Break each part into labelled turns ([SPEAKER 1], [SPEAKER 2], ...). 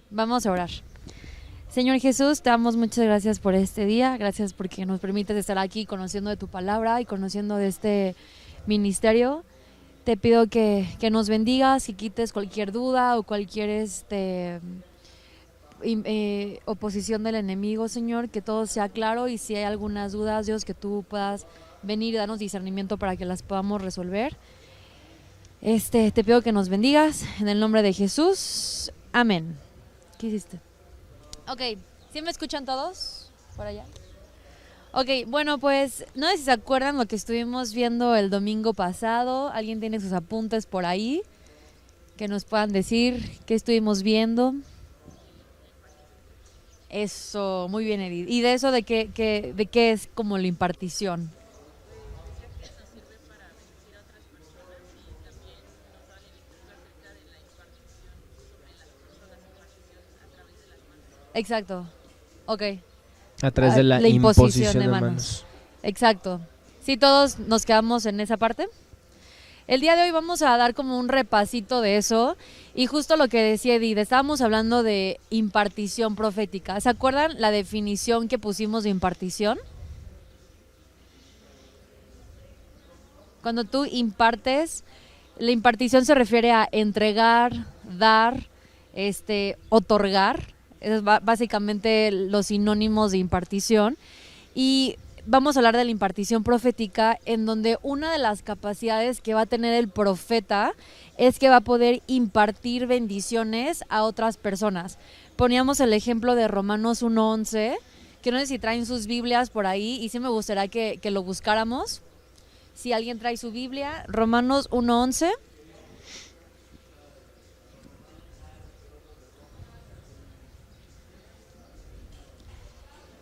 [SPEAKER 1] Vamos a orar. Señor Jesús, te damos muchas gracias por este día, gracias porque nos permites estar aquí conociendo de tu palabra y conociendo de este ministerio. Te pido que nos bendigas y quites cualquier duda o cualquier oposición del enemigo, Señor, que todo sea claro y si hay algunas dudas, Dios, que tú puedas venir y darnos discernimiento para que las podamos resolver. Te pido que nos bendigas en el nombre de Jesús. Amén. ¿Qué hiciste? Ok, ¿sí me escuchan todos por allá? Ok, bueno, pues no sé si se acuerdan lo que estuvimos viendo el domingo pasado. ¿Alguien tiene sus apuntes por ahí? Que nos puedan decir qué estuvimos viendo. Eso, muy bien, Edith. ¿Y de eso de qué es como la impartición? Exacto. Ok.
[SPEAKER 2] A través de la imposición de manos.
[SPEAKER 1] Exacto. Sí, todos nos quedamos en esa parte. El día de hoy vamos a dar como un repasito de eso y justo lo que decía Edith, estábamos hablando de impartición profética. ¿Se acuerdan la definición que pusimos de impartición? Cuando tú impartes, la impartición se refiere a entregar, dar, otorgar. Es básicamente los sinónimos de impartición. Y vamos a hablar de la impartición profética, en donde una de las capacidades que va a tener el profeta es que va a poder impartir bendiciones a otras personas. Poníamos el ejemplo de Romanos 1:11, que no sé si traen sus Biblias por ahí, y sí me gustaría que lo buscáramos. Si alguien trae su Biblia, Romanos 1:11.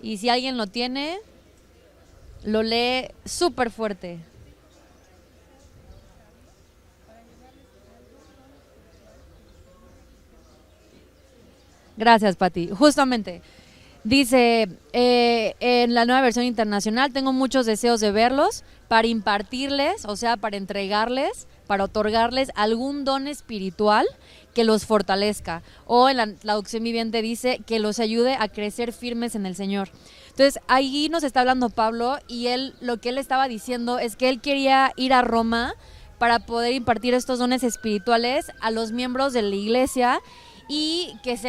[SPEAKER 1] Y si alguien lo tiene, lo lee súper fuerte. Gracias, Pati. Justamente, dice en la Nueva Versión Internacional, tengo muchos deseos de verlos para impartirles, o sea, para entregarles, para otorgarles algún don espiritual que los fortalezca. O en la traducción viviente dice que los ayude a crecer firmes en el Señor. Entonces, ahí nos está hablando Pablo y lo que él estaba diciendo es que él quería ir a Roma para poder impartir estos dones espirituales a los miembros de la iglesia y que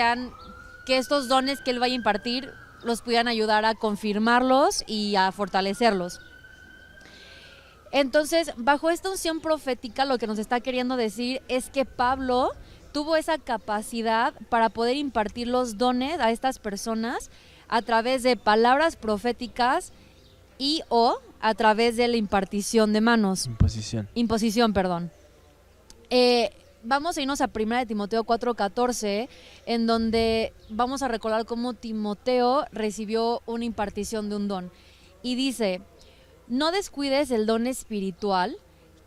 [SPEAKER 1] estos dones que él vaya a impartir los pudieran ayudar a confirmarlos y a fortalecerlos. Entonces, bajo esta unción profética, lo que nos está queriendo decir es que Pablo tuvo esa capacidad para poder impartir los dones a estas personas a través de palabras proféticas y o a través de la impartición de manos. Imposición, perdón. Vamos a irnos a 1 Timoteo 4:14, en donde vamos a recordar cómo Timoteo recibió una impartición de un don. Y dice, no descuides el don espiritual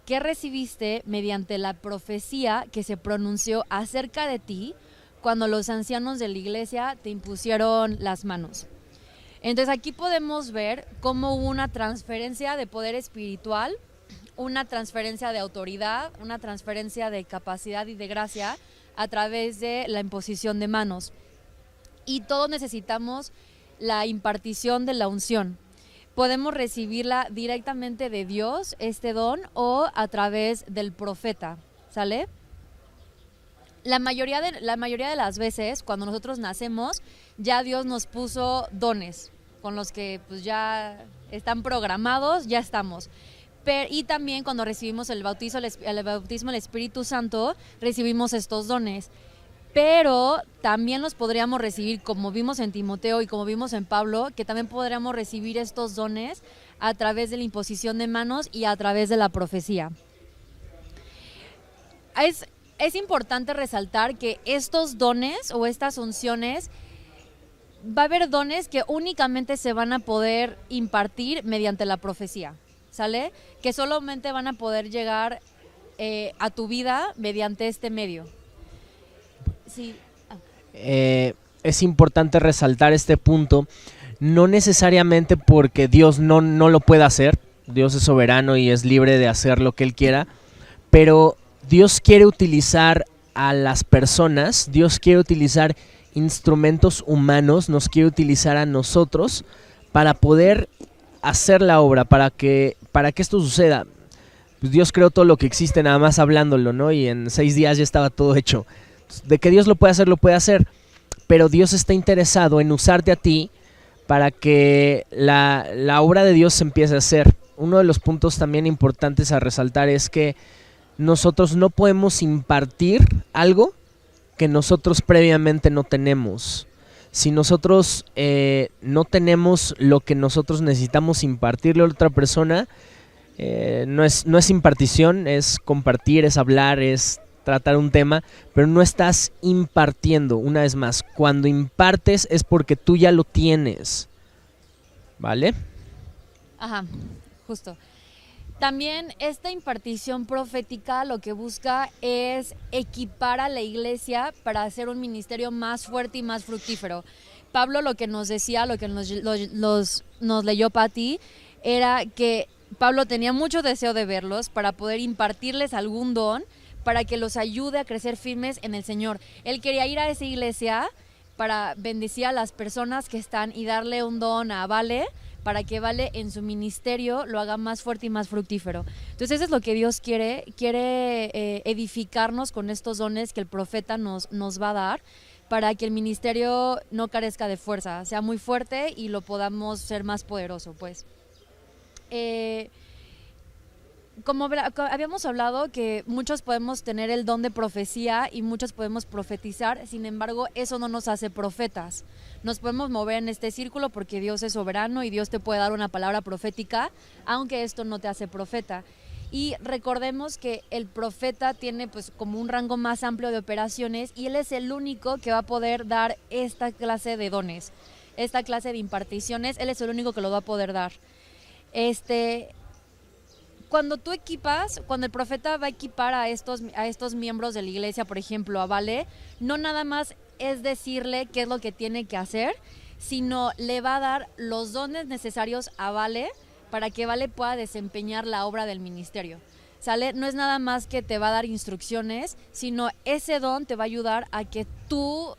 [SPEAKER 1] que recibiste mediante la profecía que se pronunció acerca de ti cuando los ancianos de la iglesia te impusieron las manos. Entonces aquí podemos ver cómo hubo una transferencia de poder espiritual, una transferencia de autoridad, una transferencia de capacidad y de gracia a través de la imposición de manos. Y todos necesitamos la impartición de la unción. Podemos recibirla directamente de Dios, este don, o a través del profeta, ¿sale? La mayoría de las veces, cuando nosotros nacemos, ya Dios nos puso dones con los que pues ya están programados, ya estamos. Y también cuando recibimos el bautismo del Espíritu Santo, recibimos estos dones. Pero también los podríamos recibir, como vimos en Timoteo y como vimos en Pablo, que también podríamos recibir estos dones a través de la imposición de manos y a través de la profecía. Es importante resaltar que estos dones o estas unciones, va a haber dones que únicamente se van a poder impartir mediante la profecía, ¿sale? Que solamente van a poder llegar a tu vida mediante este medio. Sí.
[SPEAKER 2] Es importante resaltar este punto, no necesariamente porque Dios no lo pueda hacer, Dios es soberano y es libre de hacer lo que Él quiera, pero Dios quiere utilizar a las personas, Dios quiere utilizar instrumentos humanos, nos quiere utilizar a nosotros para poder hacer la obra, para que esto suceda. Pues Dios creó todo lo que existe nada más hablándolo, ¿no? Y en 6 días ya estaba todo hecho. De que Dios lo puede hacer, pero Dios está interesado en usarte a ti para que la obra de Dios se empiece a hacer. Uno de los puntos también importantes a resaltar es que nosotros no podemos impartir algo que nosotros previamente no tenemos. Si nosotros no tenemos lo que nosotros necesitamos impartirle a otra persona, no es impartición, es compartir, es hablar, es tratar un tema, pero no estás impartiendo. Una vez más, cuando impartes es porque tú ya lo tienes, ¿vale?
[SPEAKER 1] Ajá, justo. También esta impartición profética lo que busca es equipar a la iglesia para hacer un ministerio más fuerte y más fructífero. Pablo lo que nos decía, lo que nos leyó Pati, era que Pablo tenía mucho deseo de verlos para poder impartirles algún don, para que los ayude a crecer firmes en el Señor. Él quería ir a esa iglesia para bendecir a las personas que están y darle un don a Vale, para que Vale en su ministerio lo haga más fuerte y más fructífero. Entonces eso es lo que Dios quiere edificarnos con estos dones que el profeta nos va a dar, para que el ministerio no carezca de fuerza, sea muy fuerte y lo podamos ser más poderoso, pues. Como habíamos hablado, que muchos podemos tener el don de profecía y muchos podemos profetizar, sin embargo, eso no nos hace profetas. Nos podemos mover en este círculo porque Dios es soberano y Dios te puede dar una palabra profética, aunque esto no te hace profeta. Y recordemos que el profeta tiene pues como un rango más amplio de operaciones y él es el único que va a poder dar esta clase de dones, esta clase de imparticiones, él es el único que lo va a poder dar. Cuando tú equipas, cuando el profeta va a equipar a estos miembros de la iglesia, por ejemplo, a Vale, no nada más es decirle qué es lo que tiene que hacer, sino le va a dar los dones necesarios a Vale para que Vale pueda desempeñar la obra del ministerio. ¿Sale? No es nada más que te va a dar instrucciones, sino ese don te va a ayudar a que tú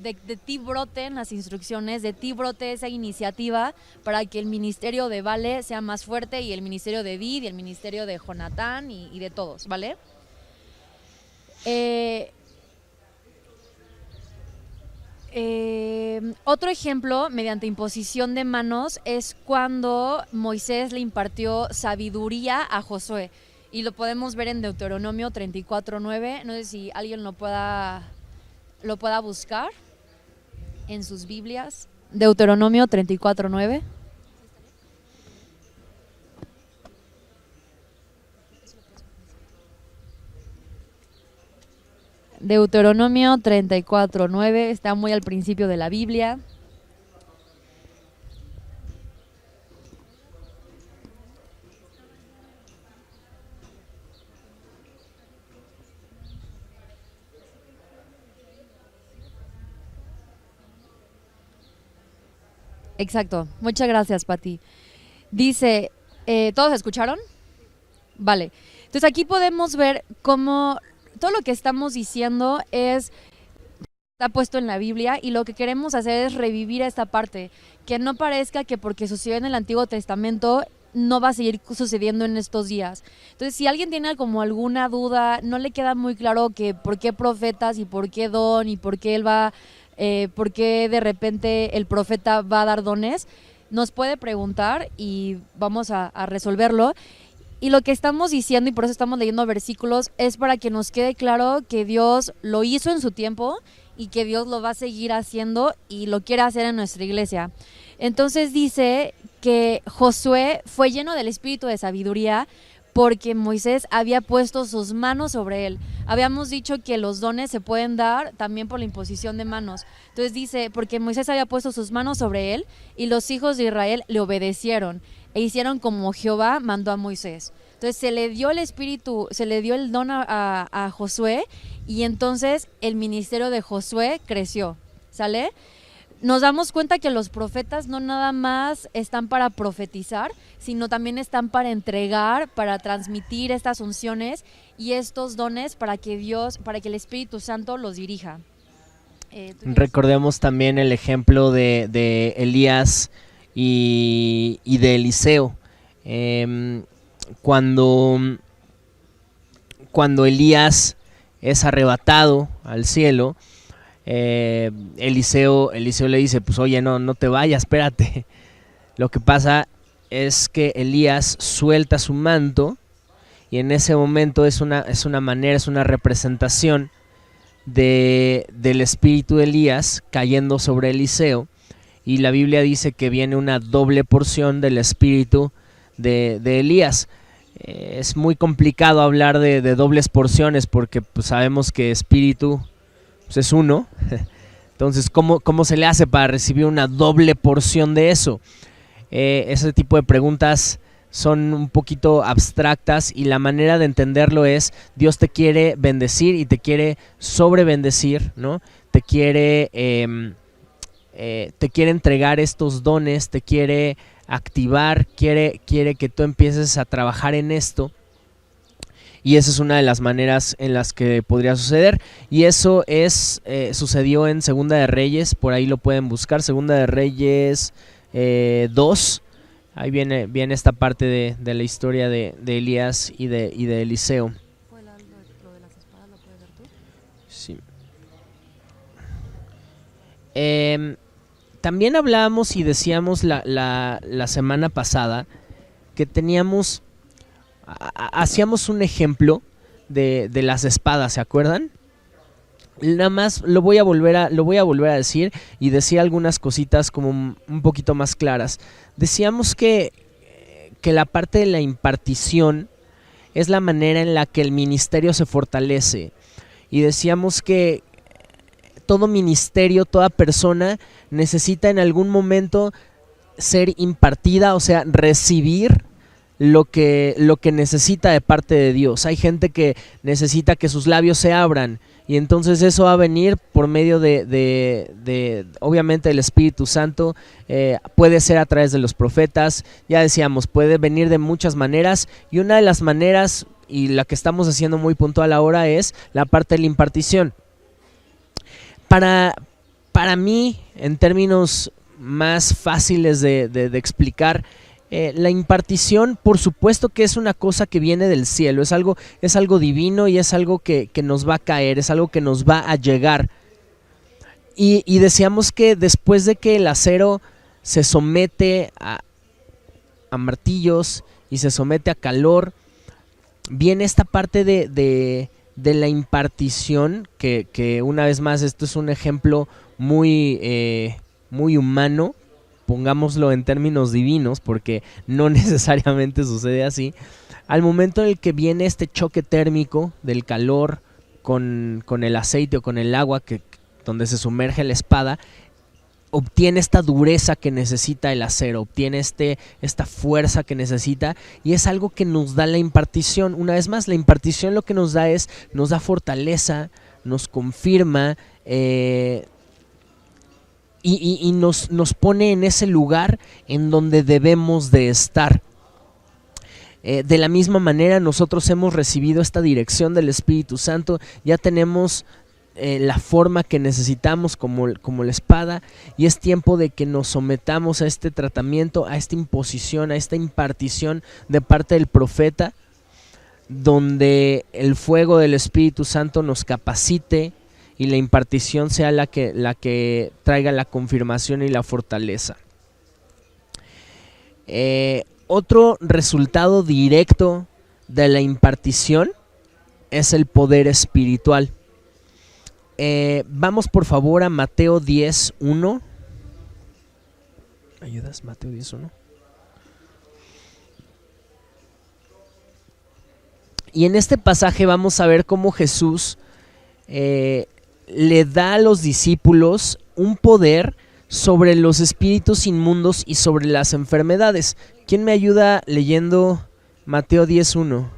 [SPEAKER 1] de ti broten las instrucciones, de ti brote esa iniciativa para que el ministerio de Vale sea más fuerte y el ministerio de Vid y el ministerio de Jonatán y de todos, ¿vale? Otro ejemplo, mediante imposición de manos, es cuando Moisés le impartió sabiduría a Josué. Y lo podemos ver en Deuteronomio 34:9. No sé si alguien lo pueda buscar en sus Biblias. Deuteronomio 34:9. Deuteronomio 34:9, está muy al principio de la Biblia. Exacto, muchas gracias, Pati. Dice, ¿todos escucharon? Vale, entonces aquí podemos ver cómo todo lo que estamos diciendo está puesto en la Biblia y lo que queremos hacer es revivir esta parte, que no parezca que porque sucedió en el Antiguo Testamento no va a seguir sucediendo en estos días. Entonces, si alguien tiene como alguna duda, no le queda muy claro que por qué profetas y por qué don y por qué por qué de repente el profeta va a dar dones, nos puede preguntar y vamos a resolverlo. Y lo que estamos diciendo, y por eso estamos leyendo versículos, es para que nos quede claro que Dios lo hizo en su tiempo y que Dios lo va a seguir haciendo y lo quiere hacer en nuestra iglesia. Entonces dice que Josué fue lleno del espíritu de sabiduría porque Moisés había puesto sus manos sobre él. Habíamos dicho que los dones se pueden dar también por la imposición de manos. Entonces dice, porque Moisés había puesto sus manos sobre él y los hijos de Israel le obedecieron e hicieron como Jehová mandó a Moisés. Entonces se le dio el espíritu, se le dio el don a Josué y entonces el ministerio de Josué creció, ¿sale? nos damos cuenta que los profetas no nada más están para profetizar, sino también están para entregar, para transmitir estas unciones y estos dones para que el Espíritu Santo los dirija.
[SPEAKER 2] Recordemos también el ejemplo de Elías y de Eliseo. Cuando Elías es arrebatado al cielo, Eliseo le dice, pues oye, no te vayas, espérate. Lo que pasa es que Elías suelta su manto y en ese momento es una representación del espíritu de Elías cayendo sobre Eliseo, y la Biblia dice que viene una doble porción del espíritu de Elías. Es muy complicado hablar de dobles porciones porque pues, sabemos que espíritu pues, es uno. Entonces, ¿cómo se le hace para recibir una doble porción de eso? Ese tipo de preguntas son un poquito abstractas y la manera de entenderlo es: Dios te quiere bendecir y te quiere sobrebendecir, ¿no? Te quiere entregar estos dones, te quiere activar, quiere que tú empieces a trabajar en esto. Y esa es una de las maneras en las que podría suceder. Y eso sucedió en Segunda de Reyes, por ahí lo pueden buscar, Segunda de Reyes 2. Ahí viene esta parte de la historia de Elías y de Eliseo.
[SPEAKER 1] ¿Lo de las espadas lo puedes ver tú?
[SPEAKER 2] Sí. También hablábamos y decíamos la semana pasada que hacíamos un ejemplo de las espadas, ¿se acuerdan? Nada más lo voy a volver a decir y decir algunas cositas como un poquito más claras. Decíamos que la parte de la impartición es la manera en la que el ministerio se fortalece, y decíamos que todo ministerio, toda persona necesita en algún momento ser impartida, o sea, recibir lo que necesita de parte de Dios. Hay gente que necesita que sus labios se abran, y entonces eso va a venir por medio de obviamente del Espíritu Santo. Puede ser a través de los profetas, ya decíamos, puede venir de muchas maneras, y una de las maneras, y la que estamos haciendo muy puntual ahora, es la parte de la impartición. Para mí, en términos más fáciles de explicar, la impartición, por supuesto que es una cosa que viene del cielo, es algo divino, y es algo que nos va a caer, es algo que nos va a llegar. Y decíamos que después de que el acero se somete a martillos y se somete a calor, viene esta parte de la impartición, que una vez más esto es un ejemplo muy humano, pongámoslo en términos divinos, porque no necesariamente sucede así. Al momento en el que viene este choque térmico del calor con el aceite o con el agua, donde se sumerge la espada, obtiene esta dureza que necesita el acero, obtiene esta fuerza que necesita, y es algo que nos da la impartición. Una vez más, la impartición lo que nos da fortaleza, nos confirma, y nos pone en ese lugar en donde debemos de estar. De la misma manera, nosotros hemos recibido esta dirección del Espíritu Santo, ya tenemos la forma que necesitamos como la espada, y es tiempo de que nos sometamos a este tratamiento, a esta imposición, a esta impartición de parte del profeta, donde el fuego del Espíritu Santo nos capacite y la impartición sea la que traiga la confirmación y la fortaleza. Otro resultado directo de la impartición es el poder espiritual. Vamos por favor a Mateo 10:1. ¿Ayudas? Mateo 10:1. Y en este pasaje vamos a ver cómo Jesús le da a los discípulos un poder sobre los espíritus inmundos y sobre las enfermedades. ¿Quién me ayuda leyendo Mateo 10:1?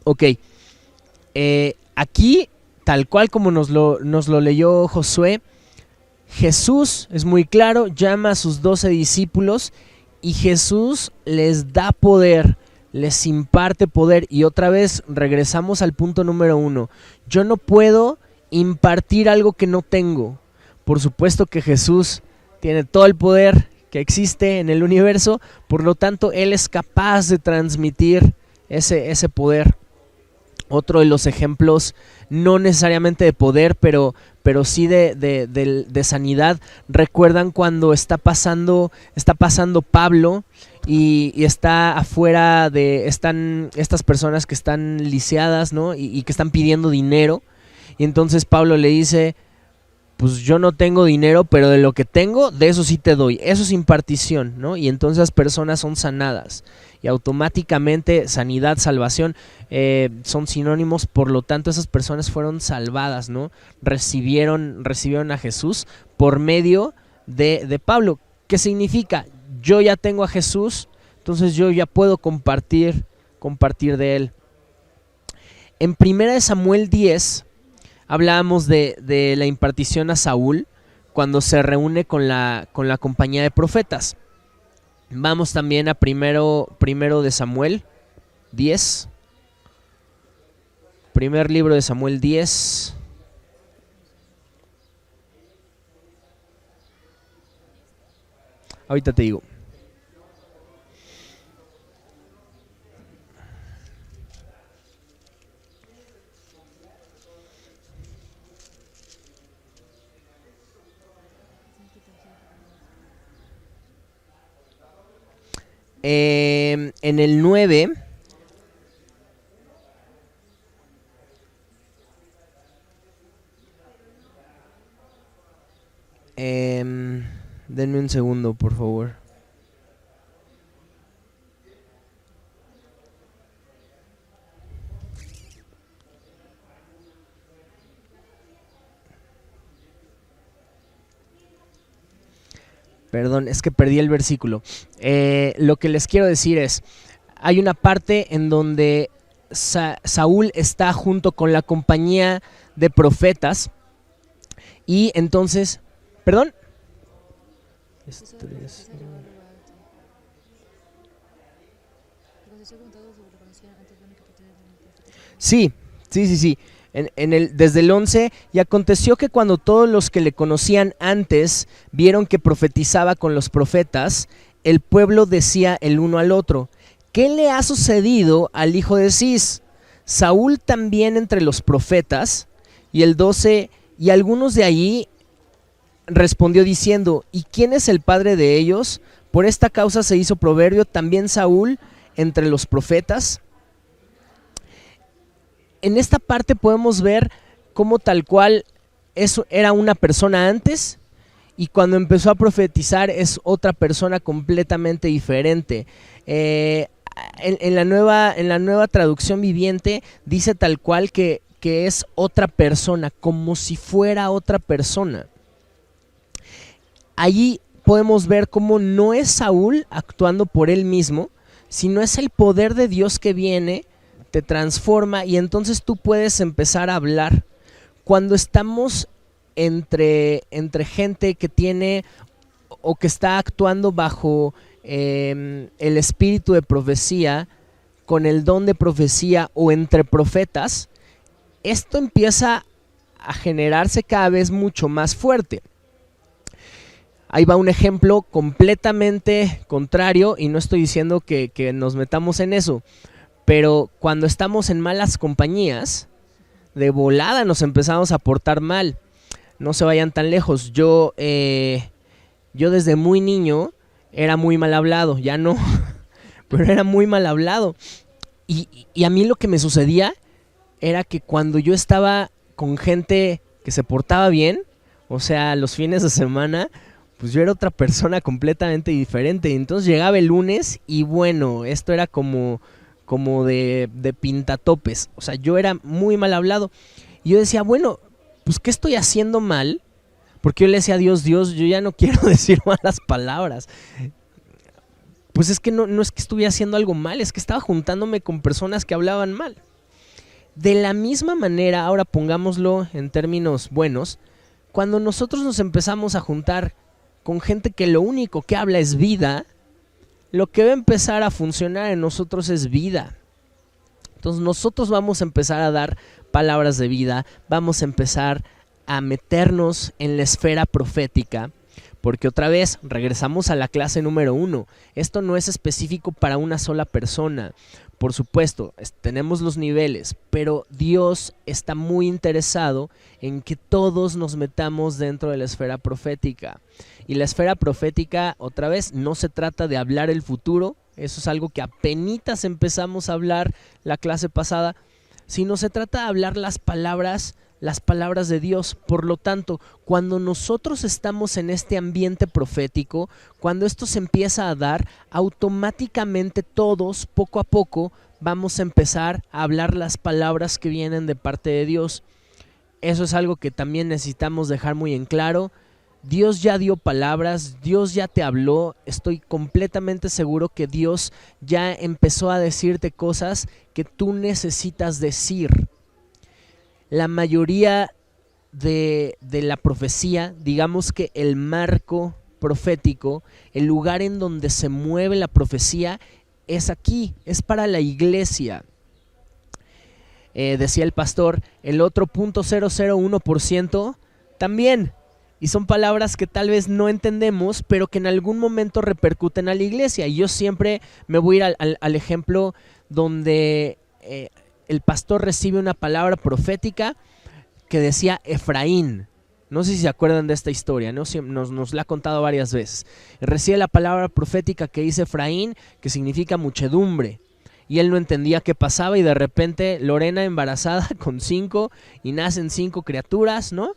[SPEAKER 2] Ok, aquí, tal cual como nos lo leyó Josué, Jesús, es muy claro, llama a sus 12 discípulos y Jesús les da poder, les imparte poder. Y otra vez regresamos al punto número 1. Yo no puedo impartir algo que no tengo. Por supuesto que Jesús tiene todo el poder que existe en el universo, por lo tanto Él es capaz de transmitir ese poder. Otro de los ejemplos, no necesariamente de poder, pero sí de sanidad. ¿Recuerdan cuando está pasando Pablo y está afuera están estas personas que están lisiadas, ¿no? y que están pidiendo dinero? Y entonces Pablo le dice, pues yo no tengo dinero, pero de lo que tengo, de eso sí te doy. Eso es impartición, ¿no? Y entonces las personas son sanadas. Y automáticamente sanidad, salvación son sinónimos, por lo tanto esas personas fueron salvadas, ¿no? Recibieron a Jesús por medio de Pablo. ¿Qué significa? Yo ya tengo a Jesús, entonces yo ya puedo compartir de Él. En 1 Samuel 10 hablábamos de la impartición a Saúl cuando se reúne con la compañía de profetas. Vamos también a primero de Samuel 10. Primer libro de Samuel 10. Ahorita te digo. En el 9 denme un segundo, por favor. Perdón, es que perdí el versículo. Lo que les quiero decir es, hay una parte en donde Saúl está junto con la compañía de profetas y entonces, perdón. Sí. Desde el 11, y aconteció que cuando todos los que le conocían antes vieron que profetizaba con los profetas, el pueblo decía el uno al otro, ¿qué le ha sucedido al hijo de Cis? Saúl también entre los profetas. Y el 12, y algunos de allí respondió diciendo, ¿y quién es el padre de ellos? Por esta causa se hizo proverbio también Saúl entre los profetas. En esta parte podemos ver cómo tal cual eso era una persona antes y cuando empezó a profetizar es otra persona completamente diferente. En la nueva traducción viviente dice tal cual que es otra persona, como si fuera otra persona. Allí podemos ver cómo no es Saúl actuando por él mismo, sino es el poder de Dios que viene, te transforma y entonces tú puedes empezar a hablar. Cuando estamos entre gente que tiene o que está actuando bajo el espíritu de profecía, con el don de profecía o entre profetas, esto empieza a generarse cada vez mucho más fuerte. Ahí va un ejemplo completamente contrario y no estoy diciendo que nos metamos en eso. Pero cuando estamos en malas compañías, de volada nos empezamos a portar mal. No se vayan tan lejos. Yo desde muy niño era muy mal hablado. Ya no, pero era muy mal hablado. Y a mí lo que me sucedía era que cuando yo estaba con gente que se portaba bien, o sea, los fines de semana, pues yo era otra persona completamente diferente. Entonces llegaba el lunes y bueno, esto era como de pintatopes. O sea, yo era muy mal hablado. Y yo decía, bueno, pues ¿qué estoy haciendo mal? Porque yo le decía a Dios, yo ya no quiero decir malas palabras. Pues es que no es que estuviera haciendo algo mal, es que estaba juntándome con personas que hablaban mal. De la misma manera, ahora pongámoslo en términos buenos, cuando nosotros nos empezamos a juntar con gente que lo único que habla es vida, lo que va a empezar a funcionar en nosotros es vida. Entonces nosotros vamos a empezar a dar palabras de vida, vamos a empezar a meternos en la esfera profética, porque otra vez regresamos a la clase número 1. Esto no es específico para una sola persona. Por supuesto, tenemos los niveles, pero Dios está muy interesado en que todos nos metamos dentro de la esfera profética. Y la esfera profética, otra vez, no se trata de hablar el futuro, eso es algo que apenitas empezamos a hablar la clase pasada, sino se trata de hablar las palabras de Dios. Por lo tanto, cuando nosotros estamos en este ambiente profético, cuando esto se empieza a dar, automáticamente todos, poco a poco, vamos a empezar a hablar las palabras que vienen de parte de Dios. Eso es algo que también necesitamos dejar muy en claro. Dios ya dio palabras, Dios ya te habló, estoy completamente seguro que Dios ya empezó a decirte cosas que tú necesitas decir. La mayoría de la profecía, digamos que el marco profético, el lugar en donde se mueve la profecía es aquí, es para la iglesia. Decía el pastor, el otro 0.001% también. Y son palabras que tal vez no entendemos, pero que en algún momento repercuten a la iglesia. Y yo siempre me voy a ir al ejemplo donde el pastor recibe una palabra profética que decía Efraín. No sé si se acuerdan de esta historia, ¿no? Nos la ha contado varias veces. Recibe la palabra profética que dice Efraín, que significa muchedumbre. Y él no entendía qué pasaba y de repente Lorena embarazada con 5 y nacen 5 criaturas, ¿no?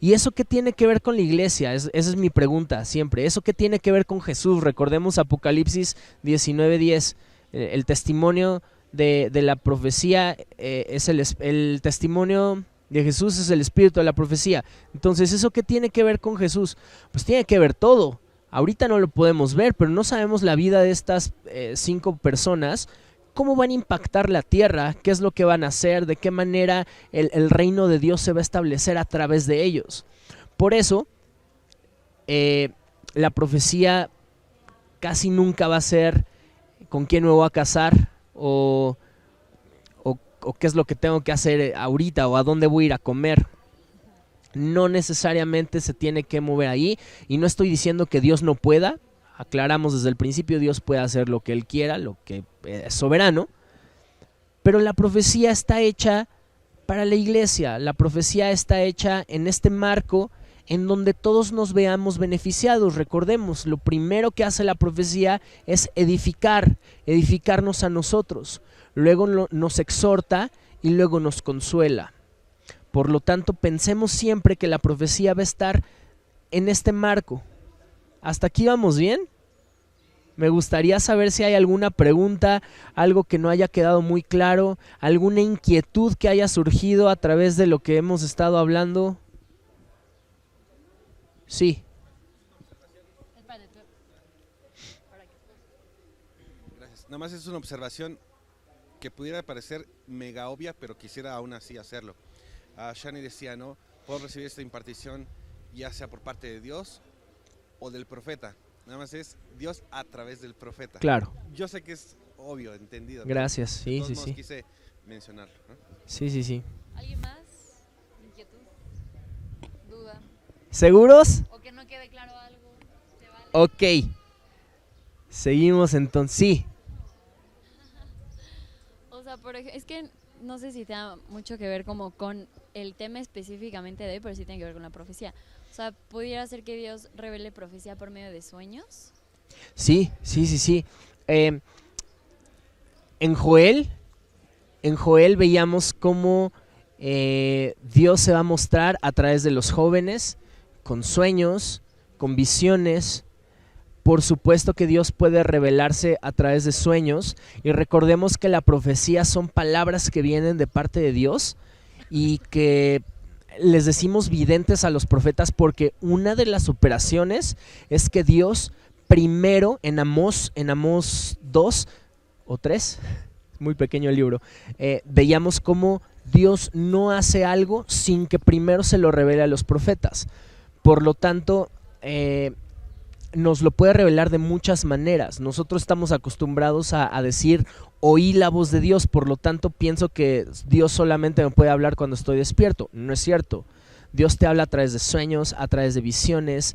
[SPEAKER 2] ¿Y eso qué tiene que ver con la iglesia? Esa es mi pregunta siempre. ¿Eso qué tiene que ver con Jesús? Recordemos Apocalipsis 19:10. El testimonio de la profecía es el testimonio de Jesús es el espíritu de la profecía. Entonces, ¿eso qué tiene que ver con Jesús? Pues tiene que ver todo. Ahorita no lo podemos ver, pero no sabemos la vida de estas 5 personas. ¿Cómo van a impactar la tierra? ¿Qué es lo que van a hacer? ¿De qué manera el reino de Dios se va a establecer a través de ellos? Por eso, la profecía casi nunca va a ser con quién me voy a casar o qué es lo que tengo que hacer ahorita o a dónde voy a ir a comer. No necesariamente se tiene que mover ahí, y no estoy diciendo que Dios no pueda. Aclaramos desde el principio, Dios puede hacer lo que Él quiera, lo que es soberano, pero la profecía está hecha para la iglesia, la profecía está hecha en este marco en donde todos nos veamos beneficiados. Recordemos, lo primero que hace la profecía es edificarnos a nosotros, luego nos exhorta y luego nos consuela. Por lo tanto, pensemos siempre que la profecía va a estar en este marco. ¿Hasta aquí vamos bien? Me gustaría saber si hay alguna pregunta, algo que no haya quedado muy claro, alguna inquietud que haya surgido a través de lo que hemos estado hablando. Sí.
[SPEAKER 3] Gracias. Nada más es una observación que pudiera parecer mega obvia, pero quisiera aún así hacerlo. Shani decía, ¿no? Puedo recibir esta impartición ya sea por parte de Dios o del profeta. Nada más es Dios a través del profeta.
[SPEAKER 2] Claro.
[SPEAKER 3] Yo sé que es obvio, entendido.
[SPEAKER 2] Gracias, sí, sí, sí.
[SPEAKER 3] Quise mencionarlo, ¿no?
[SPEAKER 2] Sí.
[SPEAKER 1] ¿Alguien más? ¿Inquietud? ¿Duda?
[SPEAKER 2] ¿Seguros?
[SPEAKER 1] ¿O que no quede claro algo? ¿Se vale?
[SPEAKER 2] Ok. Seguimos entonces. Sí.
[SPEAKER 4] O sea, por ejemplo, es que no sé si tenga mucho que ver como con el tema específicamente de hoy, pero sí tiene que ver con la profecía. O sea, ¿pudiera ser que Dios revele profecía por medio de sueños?
[SPEAKER 2] Sí. En Joel veíamos cómo Dios se va a mostrar a través de los jóvenes, con sueños, con visiones. Por supuesto que Dios puede revelarse a través de sueños, y recordemos que la profecía son palabras que vienen de parte de Dios y que les decimos videntes a los profetas porque una de las operaciones es que Dios primero en Amós 2 o 3, muy pequeño el libro, veíamos cómo Dios no hace algo sin que primero se lo revele a los profetas. Por lo tanto, nos lo puede revelar de muchas maneras. Nosotros estamos acostumbrados a decir, oí la voz de Dios, por lo tanto pienso que Dios solamente me puede hablar cuando estoy despierto. No es cierto. Dios te habla a través de sueños, a través de visiones,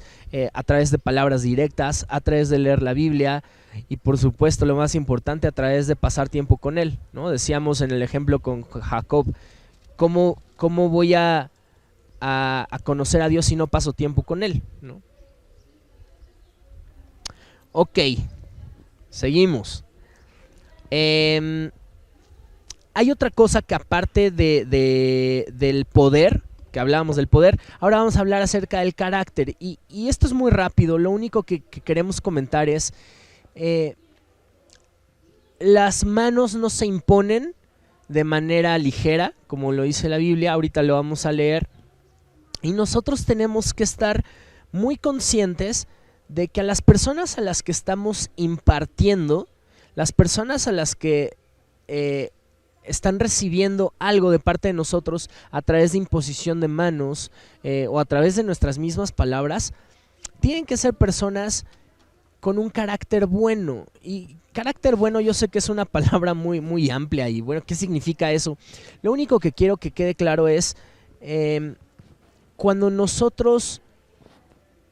[SPEAKER 2] a través de palabras directas, a través de leer la Biblia y por supuesto lo más importante, a través de pasar tiempo con Él, ¿no? Decíamos en el ejemplo con Jacob, ¿cómo voy a conocer a Dios si no paso tiempo con Él, ¿no? Ok, seguimos. Hay otra cosa que aparte del poder, que hablábamos del poder, ahora vamos a hablar acerca del carácter. Y esto es muy rápido, lo único que queremos comentar es, las manos no se imponen de manera ligera, como lo dice la Biblia, ahorita lo vamos a leer. Y nosotros tenemos que estar muy conscientes de que a las personas a las que estamos impartiendo, las personas a las que están recibiendo algo de parte de nosotros a través de imposición de manos o a través de nuestras mismas palabras, tienen que ser personas con un carácter bueno. Y carácter bueno yo sé que es una palabra muy, muy amplia y bueno, ¿qué significa eso? Lo único que quiero que quede claro es cuando nosotros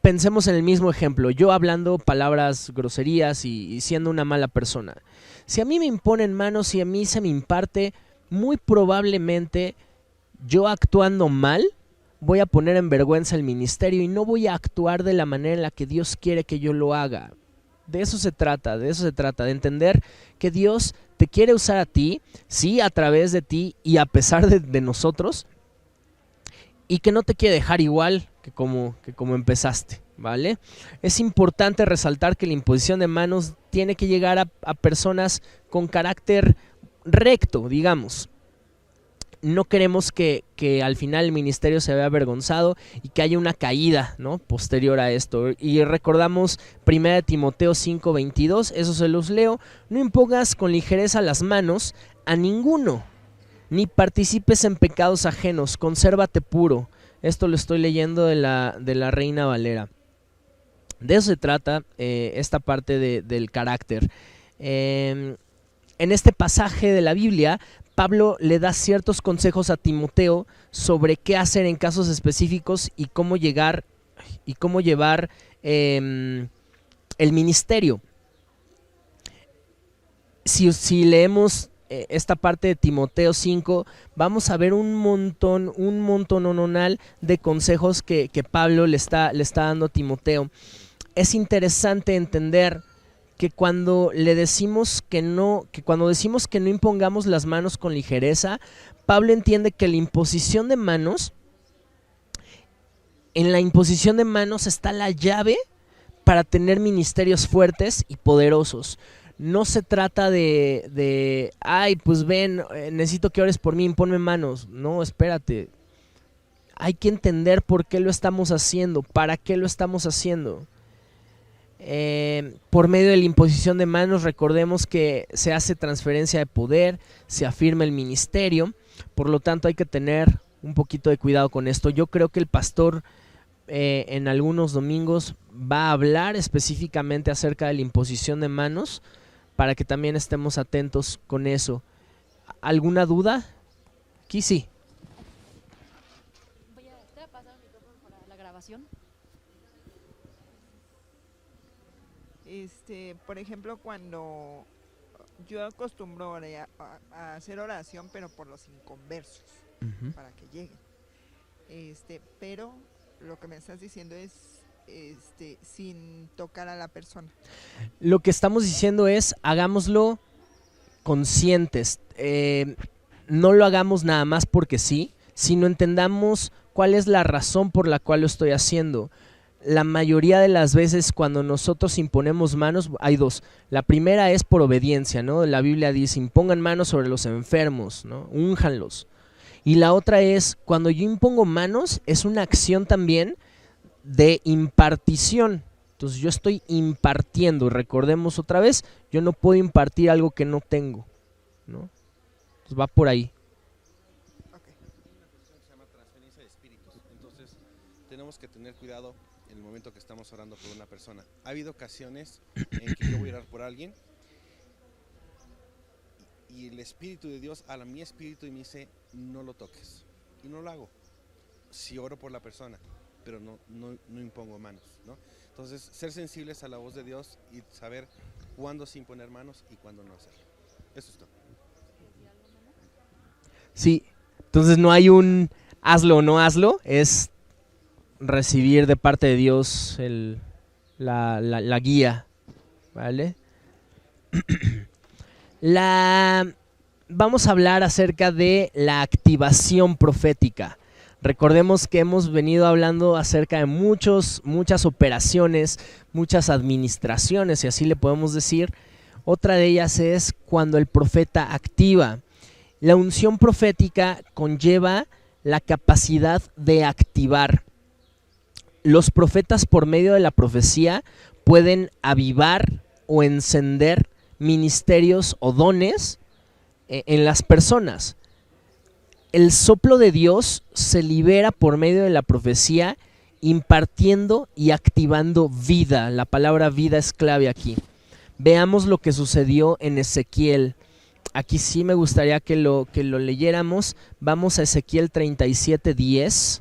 [SPEAKER 2] pensemos en el mismo ejemplo, yo hablando palabras groserías y siendo una mala persona. Si a mí me imponen manos, si a mí se me imparte, muy probablemente yo actuando mal voy a poner en vergüenza el ministerio y no voy a actuar de la manera en la que Dios quiere que yo lo haga. De eso se trata, de entender que Dios te quiere usar a ti, sí, a través de ti y a pesar de nosotros, y que no te quiere dejar igual que como empezaste, ¿vale? Es importante resaltar que la imposición de manos tiene que llegar a personas con carácter recto, digamos. No queremos que al final el ministerio se vea avergonzado y que haya una caída, ¿no?, posterior a esto. Y recordamos 1 Timoteo 5:22, eso se los leo: no impongas con ligereza las manos a ninguno, ni participes en pecados ajenos, consérvate puro. Esto lo estoy leyendo de la Reina Valera. De eso se trata esta parte del carácter. En este pasaje de la Biblia, Pablo le da ciertos consejos a Timoteo sobre qué hacer en casos específicos y cómo llevar el ministerio. Si leemos esta parte de Timoteo 5, vamos a ver un montononal de consejos que Pablo le está dando a Timoteo. Es interesante entender que cuando decimos que no impongamos las manos con ligereza, Pablo entiende que la imposición de manos, en la imposición de manos está la llave para tener ministerios fuertes y poderosos. No se trata de ay, pues ven, necesito que ores por mí, imponme manos. No, espérate. Hay que entender por qué lo estamos haciendo, para qué lo estamos haciendo. Por medio de la imposición de manos, recordemos que se hace transferencia de poder, se afirma el ministerio, por lo tanto hay que tener un poquito de cuidado con esto. Yo creo que el pastor en algunos domingos va a hablar específicamente acerca de la imposición de manos, para que también estemos atentos con eso. ¿Alguna duda? Aquí sí.
[SPEAKER 1] Voy a pasar el micrófono para la grabación.
[SPEAKER 5] Por ejemplo, cuando yo acostumbro a hacer oración, pero por los inconversos, para que lleguen. Pero lo que me estás diciendo es sin tocar a la persona.
[SPEAKER 2] Lo que estamos diciendo es, hagámoslo conscientes. No lo hagamos nada más porque sí, sino entendamos cuál es la razón por la cual lo estoy haciendo. La mayoría de las veces cuando nosotros imponemos manos, hay dos. La primera es por obediencia, ¿no? La Biblia dice, impongan manos sobre los enfermos, ¿no? Únjanlos. Y la otra es, cuando yo impongo manos, es una acción también de impartición. Entonces yo estoy impartiendo. Recordemos otra vez, yo no puedo impartir algo que no tengo. ¿no? Entonces va por ahí.
[SPEAKER 5] Ok.
[SPEAKER 3] Una cuestión que se llama transferencia de espíritus. Entonces, tenemos que tener cuidado en el momento que estamos orando por una persona. Ha habido ocasiones en que yo voy a orar por alguien y el Espíritu de Dios habla a mi espíritu y me dice, no lo toques. Y no lo hago. Sí oro por la persona, pero no impongo manos, ¿no? Entonces, ser sensibles a la voz de Dios y saber cuándo sí imponer manos y cuándo no hacerlo. Eso es todo.
[SPEAKER 2] Sí, entonces no hay un hazlo o no hazlo, es recibir de parte de Dios la guía, ¿vale? Vamos a hablar acerca de la activación profética. Recordemos que hemos venido hablando acerca de muchas operaciones, muchas administraciones, si así le podemos decir. Otra de ellas es cuando el profeta activa. La unción profética conlleva la capacidad de activar. Los profetas, por medio de la profecía, pueden avivar o encender ministerios o dones en las personas. El soplo de Dios se libera por medio de la profecía, impartiendo y activando vida. La palabra vida es clave aquí. Veamos lo que sucedió en Ezequiel. Aquí sí me gustaría que lo leyéramos. Vamos a Ezequiel 37:10.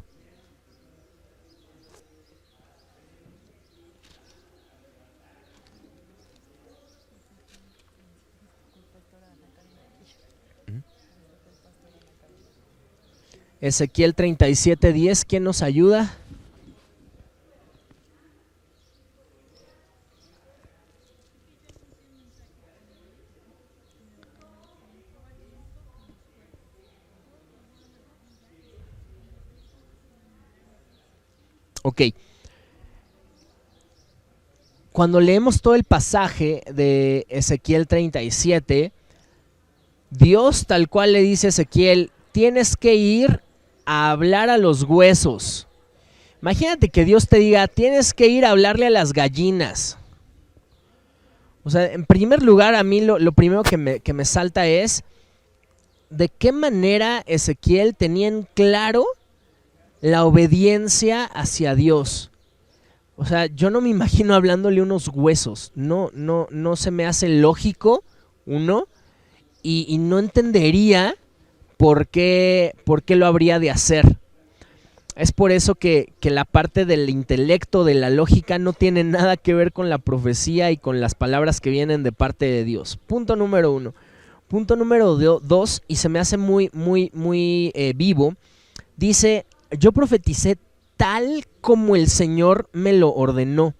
[SPEAKER 2] Ezequiel 37:10, ¿quién nos ayuda? Ok. Cuando leemos todo el pasaje de Ezequiel 37, Dios tal cual le dice a Ezequiel, tienes que ir a hablar a los huesos. Imagínate que Dios te diga, tienes que ir a hablarle a las gallinas. O sea, en primer lugar, a mí lo primero que me salta es, ¿de qué manera Ezequiel tenía en claro la obediencia hacia Dios? O sea, yo no me imagino hablándole unos huesos. No se me hace lógico, uno, y no entendería ¿por qué lo habría de hacer? Es por eso que la parte del intelecto, de la lógica, no tiene nada que ver con la profecía y con las palabras que vienen de parte de Dios. Punto número 1. Punto número 2, y se me hace muy vivo, dice, yo profeticé tal como el Señor me lo ordenó.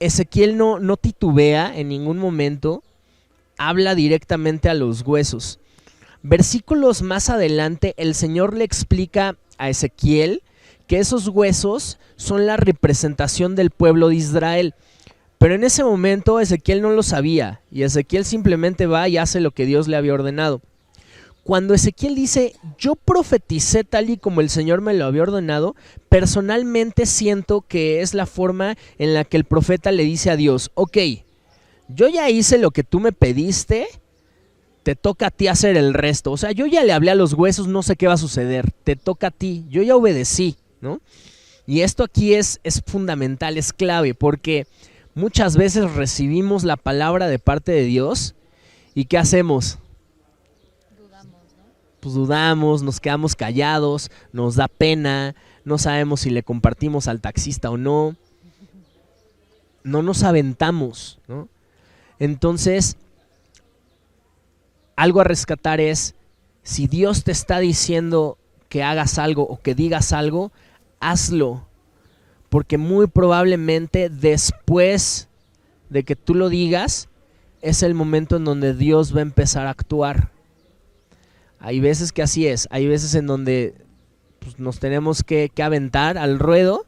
[SPEAKER 2] Ezequiel no titubea en ningún momento, habla directamente a los huesos. Versículos más adelante, el Señor le explica a Ezequiel que esos huesos son la representación del pueblo de Israel. Pero en ese momento Ezequiel no lo sabía y Ezequiel simplemente va y hace lo que Dios le había ordenado. Cuando Ezequiel dice, yo profeticé tal y como el Señor me lo había ordenado, personalmente siento que es la forma en la que el profeta le dice a Dios, ok, yo ya hice lo que tú me pediste, te toca a ti hacer el resto. O sea, yo ya le hablé a los huesos, no sé qué va a suceder, te toca a ti, yo ya obedecí, ¿no? Y esto aquí es fundamental, es clave, porque muchas veces recibimos la palabra de parte de Dios y ¿qué hacemos?
[SPEAKER 4] Dudamos, ¿no?
[SPEAKER 2] Pues dudamos, nos quedamos callados, nos da pena, no sabemos si le compartimos al taxista o no, no nos aventamos, ¿no? Entonces, algo a rescatar es, si Dios te está diciendo que hagas algo o que digas algo, hazlo, porque muy probablemente después de que tú lo digas, es el momento en donde Dios va a empezar a actuar. Hay veces que así es, hay veces en donde pues, nos tenemos que aventar al ruedo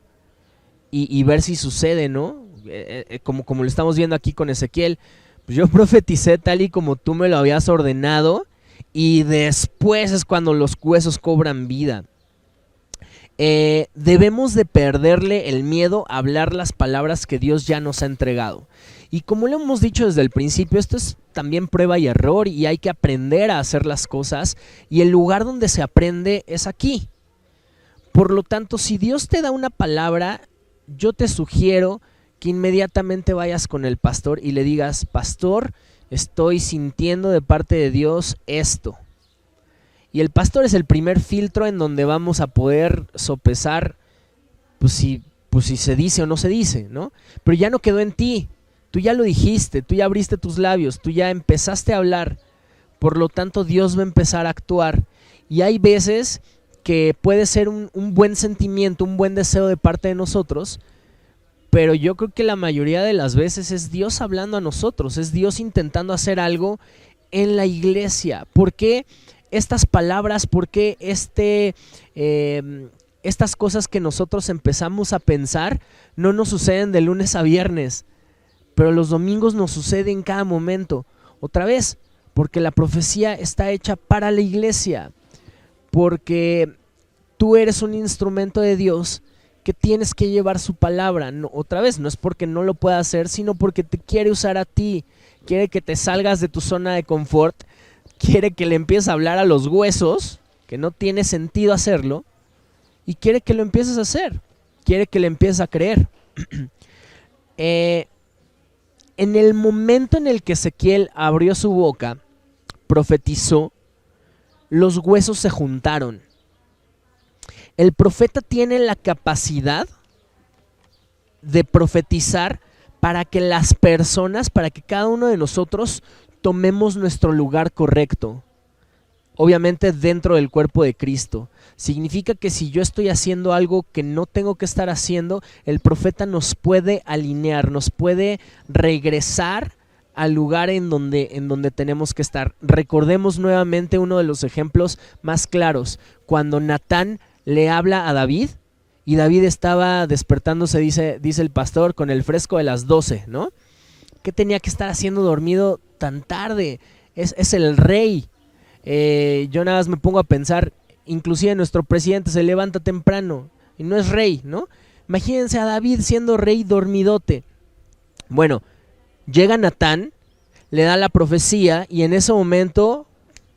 [SPEAKER 2] y ver si sucede, ¿no? Como lo estamos viendo aquí con Ezequiel, pues yo profeticé tal y como tú me lo habías ordenado y después es cuando los huesos cobran vida. debemos de perderle el miedo a hablar las palabras que Dios ya nos ha entregado. Y como lo hemos dicho desde el principio, esto es también prueba y error y hay que aprender a hacer las cosas, y el lugar donde se aprende es aquí. Por lo tanto, si Dios te da una palabra, yo te sugiero que inmediatamente vayas con el pastor y le digas: pastor, estoy sintiendo de parte de Dios esto. Y el pastor es el primer filtro en donde vamos a poder sopesar pues si se dice o no se dice, ¿no? Pero ya no quedó en ti, tú ya lo dijiste, tú ya abriste tus labios, tú ya empezaste a hablar, por lo tanto Dios va a empezar a actuar. Y hay veces que puede ser un buen sentimiento, un buen deseo de parte de nosotros, pero yo creo que la mayoría de las veces es Dios hablando a nosotros, es Dios intentando hacer algo en la iglesia. ¿Por qué estas palabras? ¿Por qué estas cosas que nosotros empezamos a pensar no nos suceden de lunes a viernes, pero los domingos nos sucede en cada momento? Otra vez, porque la profecía está hecha para la iglesia, porque tú eres un instrumento de Dios que tienes que llevar su palabra. No, otra vez, no es porque no lo pueda hacer, sino porque te quiere usar a ti, quiere que te salgas de tu zona de confort, quiere que le empieces a hablar a los huesos, que no tiene sentido hacerlo, y quiere que lo empieces a hacer, quiere que le empieces a creer. En el momento en el que Ezequiel abrió su boca, profetizó, los huesos se juntaron. El profeta tiene la capacidad de profetizar para que las personas, para que cada uno de nosotros tomemos nuestro lugar correcto. Obviamente dentro del cuerpo de Cristo. Significa que si yo estoy haciendo algo que no tengo que estar haciendo, el profeta nos puede alinear, nos puede regresar al lugar en donde tenemos que estar. Recordemos nuevamente uno de los ejemplos más claros, cuando Natán le habla a David y David estaba despertándose, dice el pastor, con el fresco de las 12, ¿no? ¿Qué tenía que estar haciendo dormido tan tarde? Es el rey. Yo nada más me pongo a pensar, inclusive nuestro presidente se levanta temprano y no es rey, ¿no? Imagínense a David siendo rey dormidote. Bueno, llega Natán, le da la profecía y en ese momento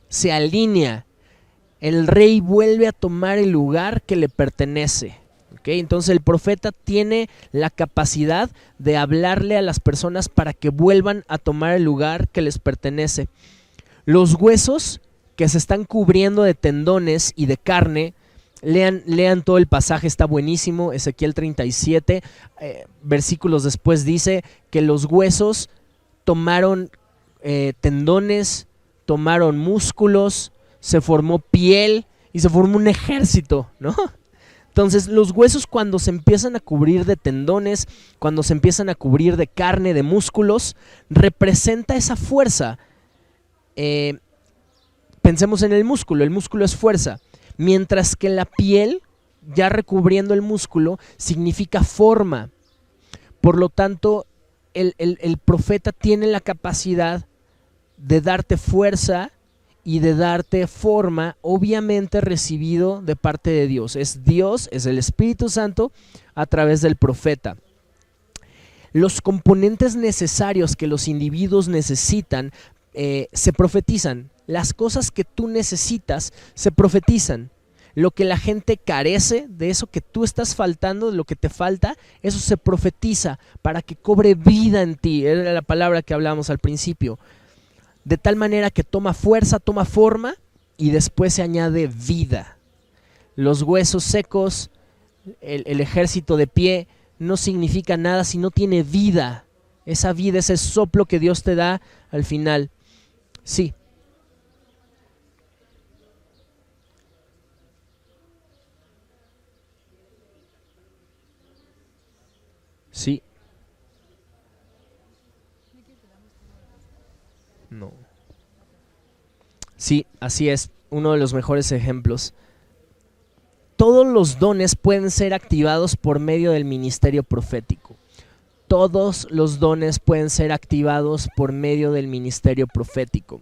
[SPEAKER 2] se alinea. El rey vuelve a tomar el lugar que le pertenece. ¿Okay? Entonces el profeta tiene la capacidad de hablarle a las personas para que vuelvan a tomar el lugar que les pertenece. Los huesos que se están cubriendo de tendones y de carne, lean todo el pasaje, está buenísimo. Ezequiel 37, versículos después dice que los huesos tomaron tendones, tomaron músculos, se formó piel y se formó un ejército, ¿no? Entonces los huesos, cuando se empiezan a cubrir de tendones, cuando se empiezan a cubrir de carne, de músculos, representa esa fuerza. Pensemos en el músculo es fuerza, mientras que la piel, ya recubriendo el músculo, significa forma. Por lo tanto, el profeta tiene la capacidad de darte fuerza y de darte forma, obviamente recibido de parte de Dios. Es Dios, es el Espíritu Santo a través del profeta. Los componentes necesarios que los individuos necesitan se profetizan. Las cosas que tú necesitas se profetizan. Lo que la gente carece, de eso que tú estás faltando, de lo que te falta, eso se profetiza para que cobre vida en ti. Era la palabra que hablábamos al principio. De tal manera que toma fuerza, toma forma y después se añade vida. Los huesos secos, el ejército de pie, no significa nada si no tiene vida. Esa vida, ese soplo que Dios te da al final. Sí. Sí. No. Sí, así es, uno de los mejores ejemplos. Todos los dones pueden ser activados por medio del ministerio profético. Todos los dones pueden ser activados por medio del ministerio profético.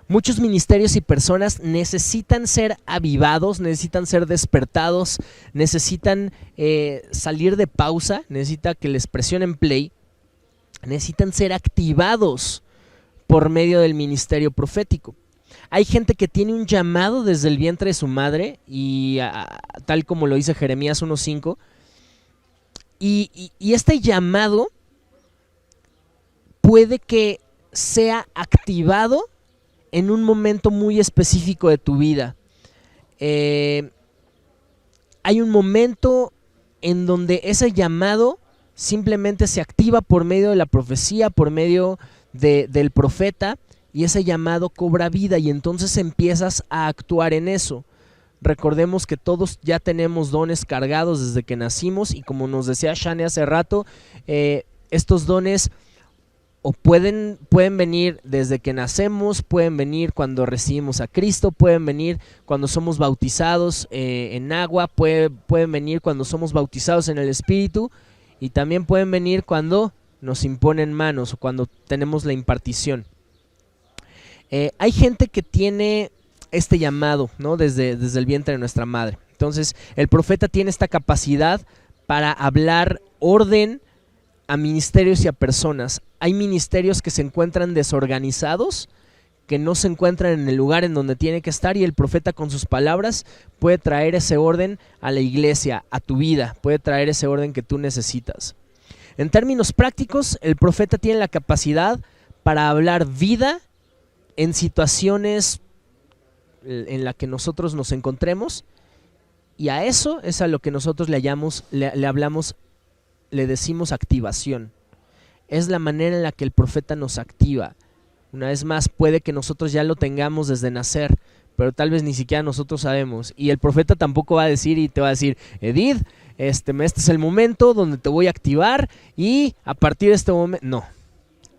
[SPEAKER 2] Muchos ministerios y personas necesitan ser avivados, necesitan ser despertados, necesitan salir de pausa, necesitan que les presionen play, necesitan ser activados por medio del ministerio profético. Hay gente que tiene un llamado desde el vientre de su madre, y tal como lo dice Jeremías 1:5, y este llamado puede que sea activado en un momento muy específico de tu vida. Hay un momento en donde ese llamado simplemente se activa por medio de la profecía, por medio del profeta, y ese llamado cobra vida y entonces empiezas a actuar en eso. Recordemos que todos ya tenemos dones cargados desde que nacimos, y como nos decía Shane hace rato, estos dones o pueden venir desde que nacemos, pueden venir cuando recibimos a Cristo, pueden venir cuando somos bautizados en agua, pueden venir cuando somos bautizados en el Espíritu, y también pueden venir cuando nos imponen manos o cuando tenemos la impartición. Hay gente que tiene este llamado, ¿no? desde el vientre de nuestra madre. Entonces el profeta tiene esta capacidad para hablar orden a ministerios y a personas. Hay ministerios que se encuentran desorganizados, que no se encuentran en el lugar en donde tiene que estar, y el profeta con sus palabras puede traer ese orden a la iglesia, a tu vida, puede traer ese orden que tú necesitas. En términos prácticos, el profeta tiene la capacidad para hablar vida en situaciones en la que nosotros nos encontremos, y a eso es a lo que nosotros le decimos activación. Es la manera en la que el profeta nos activa. Una vez más, puede que nosotros ya lo tengamos desde nacer, pero tal vez ni siquiera nosotros sabemos, y el profeta tampoco va a decir y te va a decir: Edith, este es el momento donde te voy a activar, y a partir de este momento, no.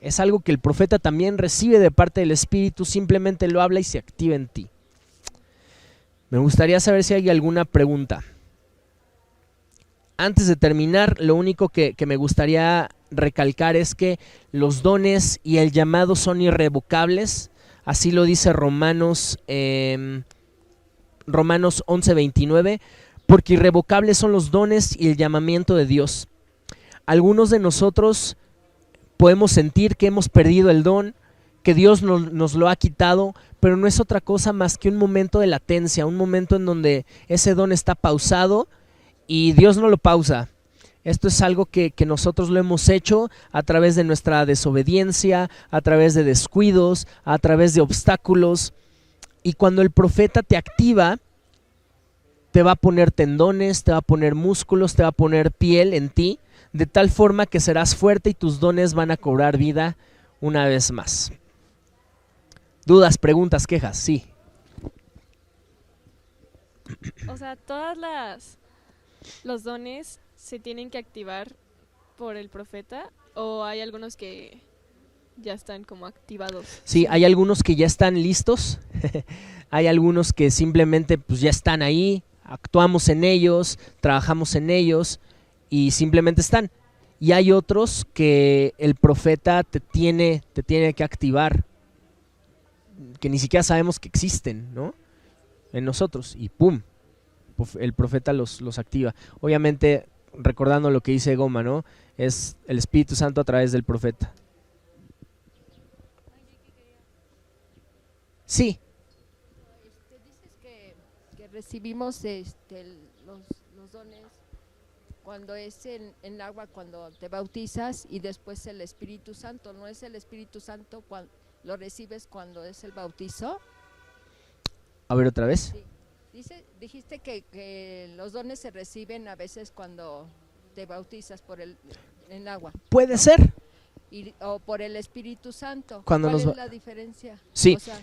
[SPEAKER 2] Es algo que el profeta también recibe de parte del Espíritu, simplemente lo habla y se activa en ti. Me gustaría saber si hay alguna pregunta. Antes de terminar, lo único que me gustaría recalcar es que los dones y el llamado son irrevocables. Así lo dice Romanos 11:29, porque irrevocables son los dones y el llamamiento de Dios. Algunos de nosotros podemos sentir que hemos perdido el don, que Dios nos lo ha quitado, pero no es otra cosa más que un momento de latencia, un momento en donde ese don está pausado y Dios no lo pausa. Esto es algo que nosotros lo hemos hecho a través de nuestra desobediencia, a través de descuidos, a través de obstáculos. Y cuando el profeta te activa, te va a poner tendones, te va a poner músculos, te va a poner piel en ti, de tal forma que serás fuerte y tus dones van a cobrar vida una vez más. ¿Dudas, preguntas, quejas? Sí.
[SPEAKER 6] O sea, los dones se tienen que activar por el profeta, ¿o hay algunos que ya están como activados?
[SPEAKER 2] Sí, hay algunos que ya están listos, hay algunos que simplemente pues ya están ahí, actuamos en ellos, trabajamos en ellos y simplemente están. Y hay otros que el profeta te tiene que activar, que ni siquiera sabemos que existen, ¿no? En nosotros, y ¡pum! El profeta los activa. Obviamente, recordando lo que dice Goma, ¿no? Es el Espíritu Santo a través del profeta. Sí.
[SPEAKER 7] Dices que recibimos los dones cuando es en agua, cuando te bautizas, y después el Espíritu Santo. ¿No es el Espíritu Santo cuando lo recibes cuando es el bautizo?
[SPEAKER 2] A ver, otra vez.
[SPEAKER 7] Sí. Dijiste que los dones se reciben a veces cuando te bautizas en agua.
[SPEAKER 2] Puede ser.
[SPEAKER 7] O por el Espíritu Santo.
[SPEAKER 2] Cuando
[SPEAKER 7] ¿Cuál es la diferencia?
[SPEAKER 2] Sí,
[SPEAKER 7] O sea,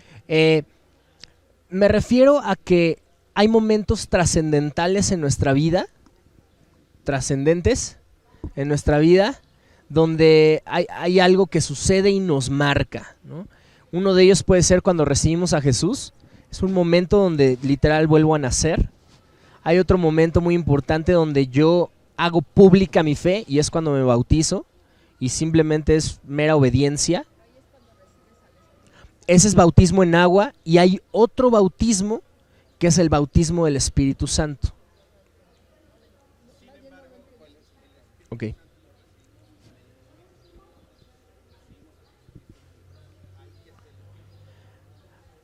[SPEAKER 2] me refiero a que hay momentos trascendentales en nuestra vida, trascendentes en nuestra vida, donde hay algo que sucede y nos marca, ¿no? Uno de ellos puede ser cuando recibimos a Jesús. Es un momento donde literal vuelvo a nacer. Hay otro momento muy importante donde yo hago pública mi fe, y es cuando me bautizo, y simplemente es mera obediencia. Ese es bautismo en agua, y hay otro bautismo que es el bautismo del Espíritu Santo. Ok.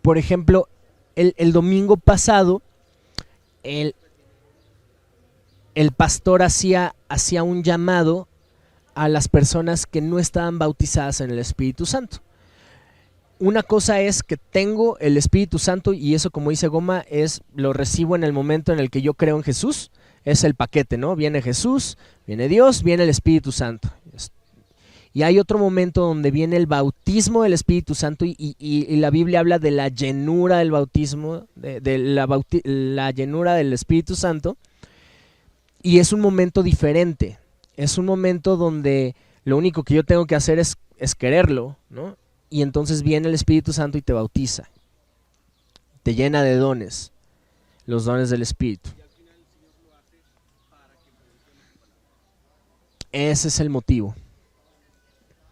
[SPEAKER 2] Por ejemplo, el domingo pasado, el pastor hacía un llamado a las personas que no estaban bautizadas en el Espíritu Santo. Una cosa es que tengo el Espíritu Santo, y eso, como dice Goma, lo recibo en el momento en el que yo creo en Jesús. Es el paquete, ¿no? Viene Jesús, viene Dios, viene el Espíritu Santo. Y hay otro momento donde viene el bautismo del Espíritu Santo, y la Biblia habla de la llenura del bautismo, de la llenura del Espíritu Santo, y es un momento diferente. Es un momento donde lo único que yo tengo que hacer es quererlo, ¿no? Y entonces viene el Espíritu Santo y te bautiza, te llena de dones, los dones del Espíritu. Ese es el motivo.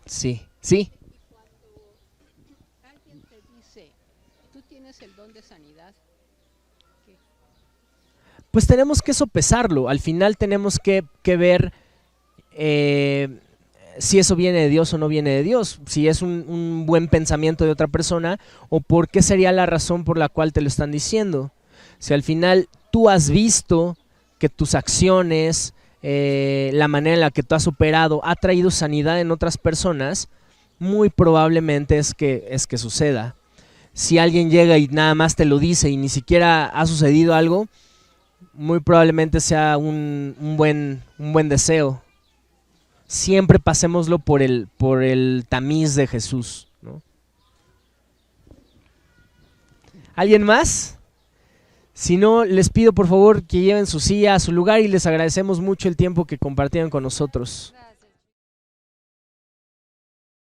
[SPEAKER 2] Sí, sí.
[SPEAKER 8] Alguien te dice, tú tienes el don de sanidad. ¿Qué?
[SPEAKER 2] Pues tenemos que sopesarlo. Al final tenemos que ver si eso viene de Dios o no viene de Dios, si es un buen pensamiento de otra persona, o por qué sería la razón por la cual te lo están diciendo. Si al final tú has visto que tus acciones, la manera en la que tú has operado ha traído sanidad en otras personas, muy probablemente es que suceda. Si alguien llega y nada más te lo dice y ni siquiera ha sucedido algo, muy probablemente sea un buen deseo. Siempre pasémoslo por el tamiz de Jesús, ¿no? ¿Alguien más? Si no, les pido por favor que lleven su silla a su lugar, y les agradecemos mucho el tiempo que compartieron con nosotros.